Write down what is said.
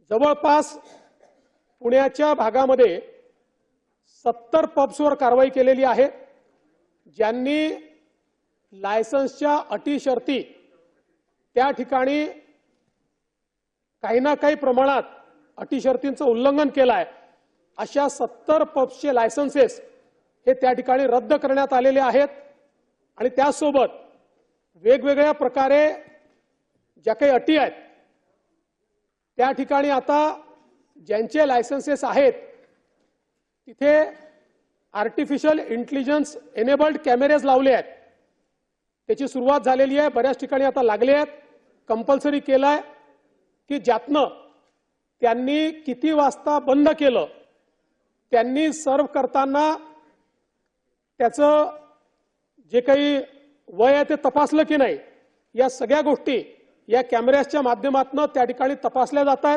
जवळपास पुण्याच्या भागामध्ये 70 पब्सवर कारवाई केलेली आहे, ज्यांनी लायसन्सच्या अटी शर्ती त्या ठिकाणी काही ना काही प्रमाणात अटी शर्तींचं उल्लंघन केलं आहे। अशा 70 पब्सचे लायसन्सेस हे त्या ठिकाणी रद्द करण्यात आलेले आहेत आणि त्यासोबत वेगवेगळ्या प्रकारे ज्या काही अटी आहेत त्या ठिकाणी आता ज्यांचे लायसन्सेस आहेत तिथे आर्टिफिशियल इंटेलिजन्स एनेबल्ड कॅमेरेज लावले आहेत। त्याची सुरुवात झालेली आहे, बऱ्याच ठिकाणी आता लागले आहेत। कंपल्सरी केलाय की ज्यातनं त्यांनी किती वाजता बंद केलं, त्यांनी सर्व करताना त्याचं जे काही वय आहे ते तपासलं की नाही, या सगळ्या गोष्टी या कॅमेऱ्याच्या माध्यमातून त्या ठिकाणी तपासल्या जात आहेत।